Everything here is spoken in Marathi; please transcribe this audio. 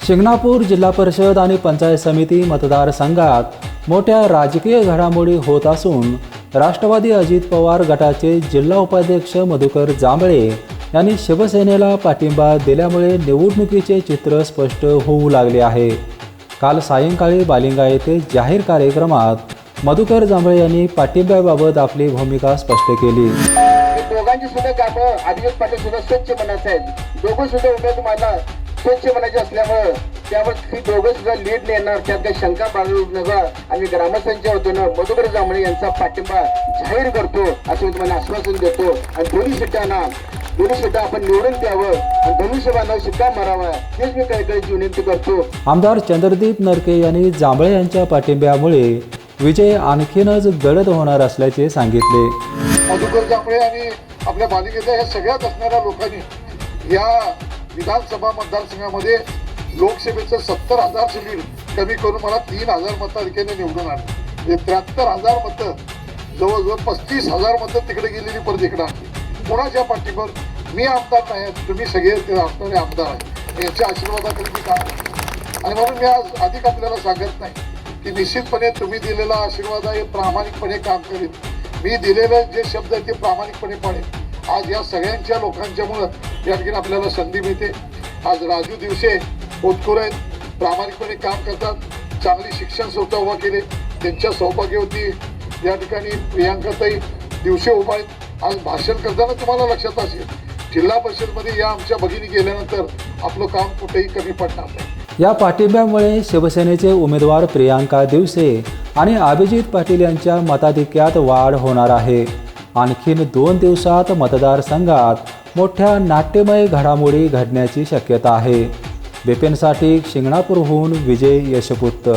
शिंगणापूर जिल्हा परिषद आणि पंचायत समिती मतदारसंघात मोठ्या राजकीय घडामोडी होत असून राष्ट्रवादी अजित पवार गटाचे जिल्हा उपाध्यक्ष मधुकर जांभळे यांनी शिवसेनेला पाठिंबा दिल्यामुळे निवडणुकीचे चित्र स्पष्ट होऊ लागले आहे। काल सायंकाळी बालिंगा येथे जाहीर कार्यक्रमात मधुकर जांभळे यांनी पाठिंब्याबाबत आपली भूमिका स्पष्ट केली। दोघांची सुद्धा कामं अभिजित पाटील सुद्धा स्वच्छ मनाचे आहेत। दोघं सुद्धा उमेदवारांना स्वच्छ मनाचे असल्यामुळे त्यावर ही दोघं सुद्धा लीड नेणार, त्यात काही शंका बाळगू नका। आम्ही ग्रामस्थांच्या वतीनं मधुकर जांभळे यांचा पाठिंबा जाहीर करतो असं मी तुम्हाला आश्वासन देतो। आणि दोन्ही सीटा आपण निवडून द्यावं आणि धनुष्यबाणाला शिक्का मारावा हेच मी कळकळीची विनंती करतो। आमदार चंद्रदीप नरके यांनी जांभळे यांच्या पाठिंब्यामुळे विजय आणखीनच गडद होणार असल्याचे सांगितले। मधुकर जांभळे आणि आपल्या बालिकेच्या या सगळ्यात असणाऱ्या लोकांनी या विधानसभा मतदारसंघामध्ये लोकसभेचं 70,000 लीड कमी करून मला 3,000 मताधिक्याने निवडून आणले। 73,000 मतं, जवळजवळ 35,000 मतं तिकडे गेलेली परत इकडे आणली। कोणाच्या पाठीवर मी आमदार नाही, तुम्ही सगळे असणारे आमदार आहे, यांच्या आशीर्वादाखाली मी काम करतो। आणि म्हणून मी आज अधिक आपल्याला सांगत नाही की निश्चितपणे तुम्ही दिलेला आशीर्वाद आहे, प्रामाणिकपणे काम करेन। मी दिलेले जे शब्द आहेत ते प्रामाणिकपणे पाळेन। आज या सगळ्यांच्या लोकांच्यामुळं या ठिकाणी आपल्याला संधी मिळते। आज राजू दिवसे होतकरू आहेत, प्रामाणिकपणे काम करतात, चांगली शिक्षण संस्था उभा केले, त्यांच्या सौभाग्यवती या ठिकाणी प्रियांकाताई दिवसे उभा आहेत। आज भाषण करताना तुम्हाला लक्षात असेल जिल्हा परिषदमध्ये या आमच्या भगिनी गेल्यानंतर आपलं काम कुठेही कमी पडणार नाही। या पाठिंब्यामुळे शिवसेनेचे उमेदवार प्रियांका दिवसे आणि अभिजित पाटील यांच्या मताधिक्यात वाढ होणार आहे। आणखीन 2 दिवसात मतदारसंघात मोठ्या नाट्यमय घडामोडी घडण्याची शक्यता आहे। बिपिनसाठी शिंगणापूरहून विजय यशपुत्र।